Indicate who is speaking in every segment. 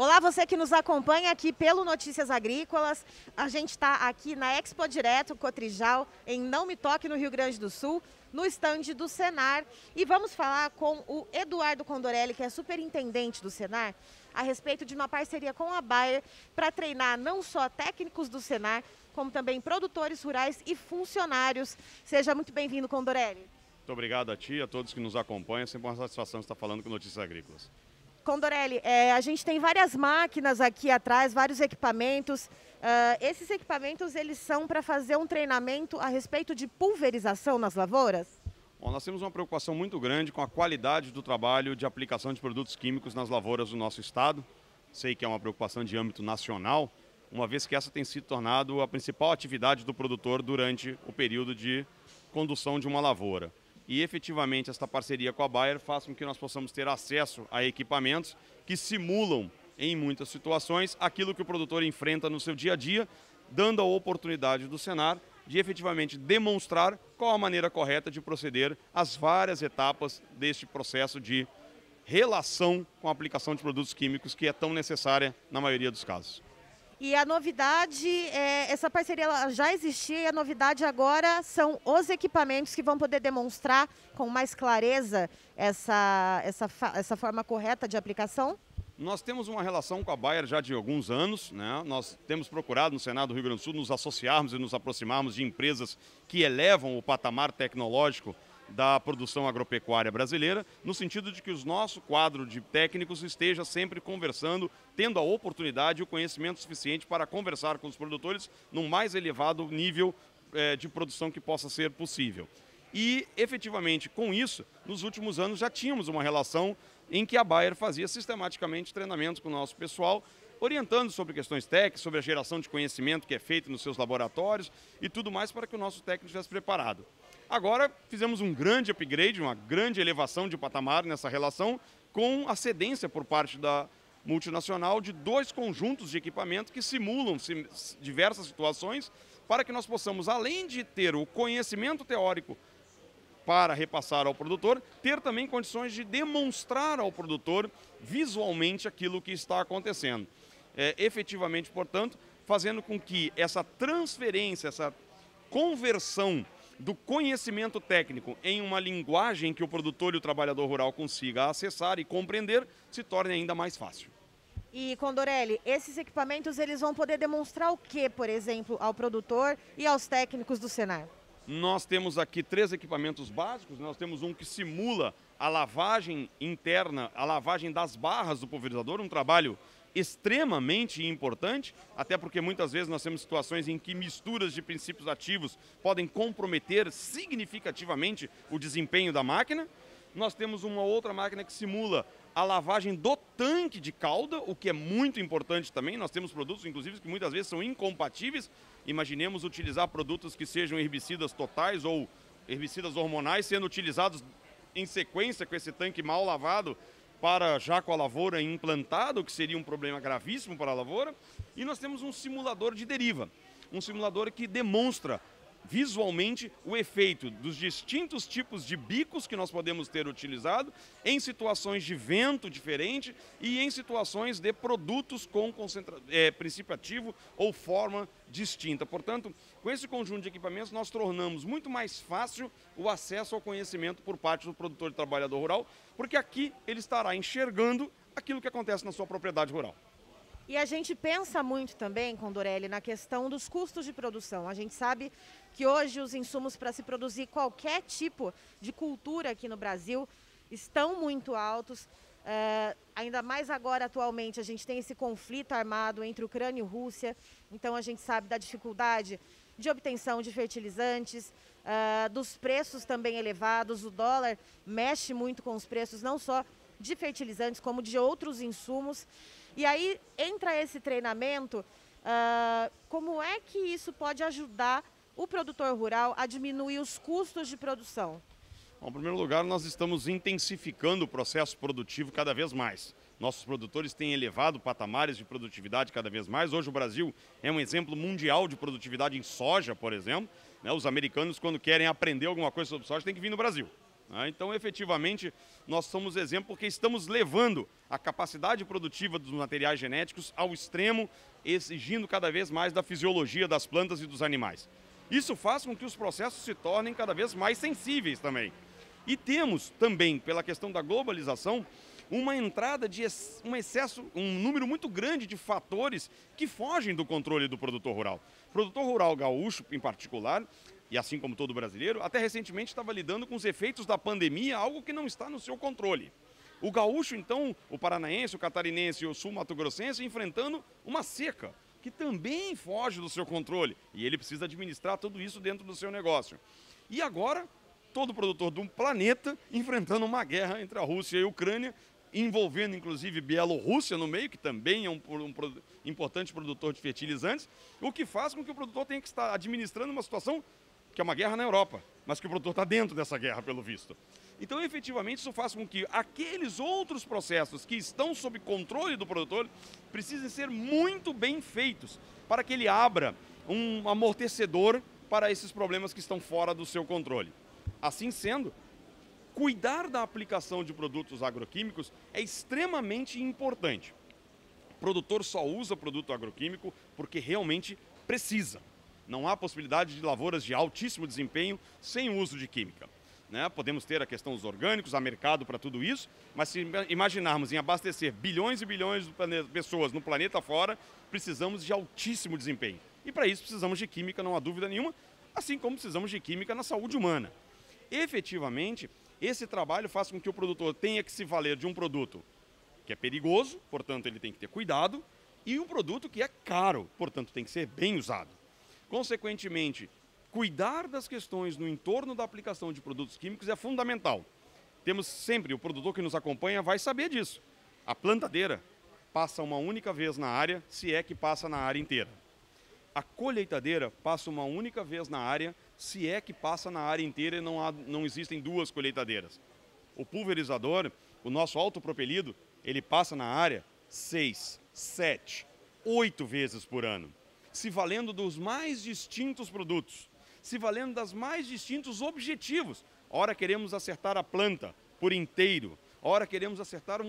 Speaker 1: Olá, você que nos acompanha aqui pelo Notícias Agrícolas. A gente está aqui na Expo Direto Cotrijal, em Não Me Toque, no Rio Grande do Sul, no estande do Senar. E vamos falar com o Eduardo Condorelli, que é superintendente do Senar, a respeito de uma parceria com a Bayer para treinar não só técnicos do Senar, como também produtores rurais e funcionários. Seja muito bem-vindo, Condorelli.
Speaker 2: Muito obrigado a ti e a todos que nos acompanham. É sempre uma satisfação estar falando com Notícias Agrícolas.
Speaker 1: Condorelli, a gente tem várias máquinas aqui atrás, vários equipamentos. Esses equipamentos, eles são para fazer um treinamento a respeito de pulverização nas lavouras?
Speaker 2: Bom, nós temos uma preocupação muito grande com a qualidade do trabalho de aplicação de produtos químicos nas lavouras do nosso estado. Sei que é uma preocupação de âmbito nacional, uma vez que essa tem se tornado a principal atividade do produtor durante o período de condução de uma lavoura. E efetivamente esta parceria com a Bayer faz com que nós possamos ter acesso a equipamentos que simulam, em muitas situações, aquilo que o produtor enfrenta no seu dia a dia, dando a oportunidade do Senar de efetivamente demonstrar qual a maneira correta de proceder às várias etapas deste processo de relação com a aplicação de produtos químicos que é tão necessária na maioria dos casos.
Speaker 1: E a novidade, essa parceria ela já existia e a novidade agora são os equipamentos que vão poder demonstrar com mais clareza essa forma correta de aplicação?
Speaker 2: Nós temos uma relação com a Bayer já de alguns anos, né? Nós temos procurado no Senado do Rio Grande do Sul nos associarmos e nos aproximarmos de empresas que elevam o patamar tecnológico da produção agropecuária brasileira, no sentido de que o nosso quadro de técnicos esteja sempre conversando, tendo a oportunidade e o conhecimento suficiente para conversar com os produtores num mais elevado nível de produção que possa ser possível. E, efetivamente, com isso, nos últimos anos já tínhamos uma relação em que a Bayer fazia sistematicamente treinamentos com o nosso pessoal, orientando sobre questões técnicas, sobre a geração de conhecimento que é feito nos seus laboratórios e tudo mais para que o nosso técnico estivesse preparado. Agora, fizemos um grande upgrade, uma grande elevação de patamar nessa relação, com a cedência por parte da multinacional de dois conjuntos de equipamentos que simulam diversas situações para que nós possamos, além de ter o conhecimento teórico para repassar ao produtor, ter também condições de demonstrar ao produtor visualmente aquilo que está acontecendo. Efetivamente, portanto, fazendo com que essa transferência, essa conversão do conhecimento técnico em uma linguagem que o produtor e o trabalhador rural consiga acessar e compreender, se torne ainda mais fácil.
Speaker 1: E, Condorelli, esses equipamentos eles vão poder demonstrar o que, por exemplo, ao produtor e aos técnicos do Senar?
Speaker 2: Nós temos aqui 3 equipamentos básicos. Nós temos um que simula a lavagem interna, a lavagem das barras do pulverizador, um trabalho extremamente importante, até porque muitas vezes nós temos situações em que misturas de princípios ativos podem comprometer significativamente o desempenho da máquina. Nós temos uma outra máquina que simula a lavagem do tanque de calda, o que é muito importante também. Nós temos produtos, inclusive, que muitas vezes são incompatíveis. Imaginemos utilizar produtos que sejam herbicidas totais ou herbicidas hormonais sendo utilizados em sequência com esse tanque mal lavado para já com a lavoura implantada, o que seria um problema gravíssimo para a lavoura. E nós temos um simulador de deriva, um simulador que demonstra visualmente o efeito dos distintos tipos de bicos que nós podemos ter utilizado em situações de vento diferente e em situações de produtos com princípio ativo ou forma distinta. Portanto, com esse conjunto de equipamentos nós tornamos muito mais fácil o acesso ao conhecimento por parte do produtor e trabalhador rural, porque aqui ele estará enxergando aquilo que acontece na sua propriedade rural.
Speaker 1: E a gente pensa muito também, Condorelli, na questão dos custos de produção. A gente sabe que hoje os insumos para se produzir qualquer tipo de cultura aqui no Brasil estão muito altos. Ainda mais agora, atualmente, a gente tem esse conflito armado entre Ucrânia e Rússia. Então a gente sabe da dificuldade de obtenção de fertilizantes, dos preços também elevados. O dólar mexe muito com os preços, não só de fertilizantes, como de outros insumos. E aí entra esse treinamento, como é que isso pode ajudar o produtor rural a diminuir os custos de produção?
Speaker 2: Bom, em primeiro lugar, nós estamos intensificando o processo produtivo cada vez mais. Nossos produtores têm elevado patamares de produtividade cada vez mais. Hoje o Brasil é um exemplo mundial de produtividade em soja, por exemplo. Os americanos, quando querem aprender alguma coisa sobre soja, têm que vir no Brasil. Né? Então, efetivamente, nós somos exemplo porque estamos levando a capacidade produtiva dos materiais genéticos ao extremo, exigindo cada vez mais da fisiologia das plantas e dos animais. Isso faz com que os processos se tornem cada vez mais sensíveis também. E temos também, pela questão da globalização, uma entrada de um número muito grande de fatores que fogem do controle do produtor rural. O produtor rural gaúcho, em particular, e assim como todo brasileiro, até recentemente estava lidando com os efeitos da pandemia, algo que não está no seu controle. O gaúcho, então, o paranaense, o catarinense e o sul-mato-grossense enfrentando uma seca, que também foge do seu controle. E ele precisa administrar tudo isso dentro do seu negócio. E agora, todo produtor do planeta enfrentando uma guerra entre a Rússia e a Ucrânia, envolvendo inclusive Bielorrússia no meio, que também é um importante produtor de fertilizantes, o que faz com que o produtor tenha que estar administrando uma situação que é uma guerra na Europa, mas que o produtor está dentro dessa guerra, pelo visto. Então, efetivamente, isso faz com que aqueles outros processos que estão sob controle do produtor precisem ser muito bem feitos para que ele abra um amortecedor para esses problemas que estão fora do seu controle. Assim sendo, cuidar da aplicação de produtos agroquímicos é extremamente importante. O produtor só usa produto agroquímico porque realmente precisa. Não há possibilidade de lavouras de altíssimo desempenho sem o uso de química. Né? Podemos ter a questão dos orgânicos, há mercado para tudo isso, mas se imaginarmos em abastecer bilhões e bilhões de pessoas no planeta fora, precisamos de altíssimo desempenho. E para isso precisamos de química, não há dúvida nenhuma, assim como precisamos de química na saúde humana. Efetivamente, esse trabalho faz com que o produtor tenha que se valer de um produto que é perigoso, portanto ele tem que ter cuidado, e um produto que é caro, portanto tem que ser bem usado. Consequentemente, cuidar das questões no entorno da aplicação de produtos químicos é fundamental. Temos sempre, o produtor que nos acompanha vai saber disso. A plantadeira passa uma única vez na área, se é que passa na área inteira. A colheitadeira passa uma única vez na área, se é que passa na área inteira e não existem duas colheitadeiras. O pulverizador, o nosso autopropelido, ele passa na área 6, 7, 8 vezes por ano, se valendo dos mais distintos produtos, se valendo das mais distintos objetivos. Ora queremos acertar a planta por inteiro, ora queremos acertar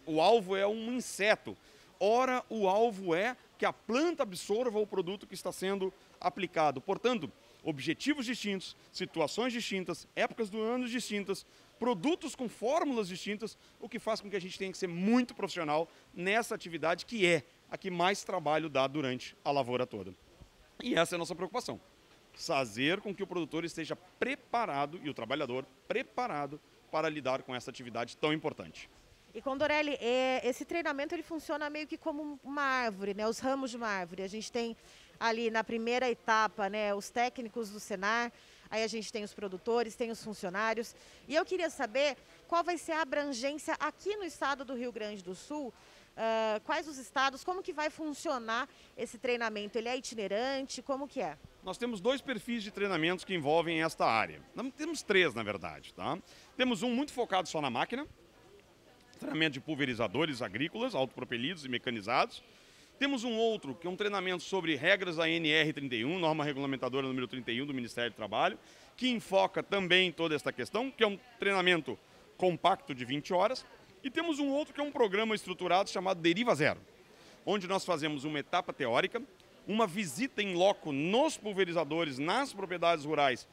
Speaker 2: o alvo é um inseto, ora o alvo é que a planta absorva o produto que está sendo aplicado. Portanto, objetivos distintos, situações distintas, épocas do ano distintas, produtos com fórmulas distintas, o que faz com que a gente tenha que ser muito profissional nessa atividade que é a que mais trabalho dá durante a lavoura toda. E essa é a nossa preocupação. Fazer com que o produtor esteja preparado e o trabalhador preparado para lidar com essa atividade tão importante.
Speaker 1: E Condorelli, esse treinamento ele funciona meio que como uma árvore, né? Os ramos de uma árvore. A gente tem ali na primeira etapa, né, os técnicos do Senar, aí a gente tem os produtores, tem os funcionários. E eu queria saber qual vai ser a abrangência aqui no estado do Rio Grande do Sul. Quais os estados, como que vai funcionar esse treinamento? Ele é itinerante, como que é?
Speaker 2: Nós temos 2 perfis de treinamentos que envolvem esta área. Temos 3, na verdade. Tá? Temos um muito focado só na máquina, treinamento de pulverizadores agrícolas, autopropelidos e mecanizados. Temos um outro, que é um treinamento sobre regras da NR31, norma regulamentadora número 31 do Ministério do Trabalho, que enfoca também toda esta questão, que é um treinamento compacto de 20 horas. E temos um outro que é um programa estruturado chamado Deriva Zero, onde nós fazemos uma etapa teórica, uma visita em loco nos pulverizadores, nas propriedades rurais,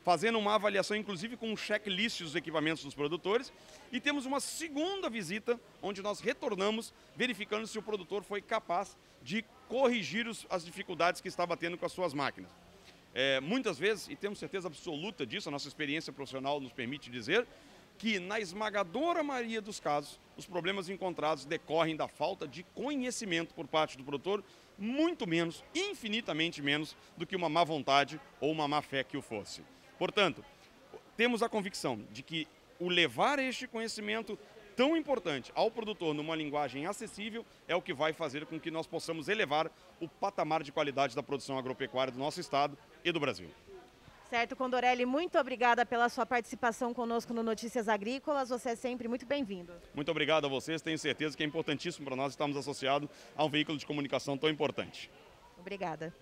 Speaker 2: fazendo uma avaliação, inclusive com um checklist dos equipamentos dos produtores, e temos uma segunda visita, onde nós retornamos, verificando se o produtor foi capaz de corrigir as dificuldades que estava tendo com as suas máquinas. Muitas vezes, e temos certeza absoluta disso, a nossa experiência profissional nos permite dizer, que na esmagadora maioria dos casos, os problemas encontrados decorrem da falta de conhecimento por parte do produtor, muito menos, infinitamente menos, do que uma má vontade ou uma má fé que o fosse. Portanto, temos a convicção de que o levar este conhecimento tão importante ao produtor numa linguagem acessível é o que vai fazer com que nós possamos elevar o patamar de qualidade da produção agropecuária do nosso estado e do Brasil.
Speaker 1: Certo, Condorelli, muito obrigada pela sua participação conosco no Notícias Agrícolas. Você é sempre muito bem-vindo.
Speaker 2: Muito obrigado a vocês. Tenho certeza que é importantíssimo para nós estarmos associados a um veículo de comunicação tão importante.
Speaker 1: Obrigada.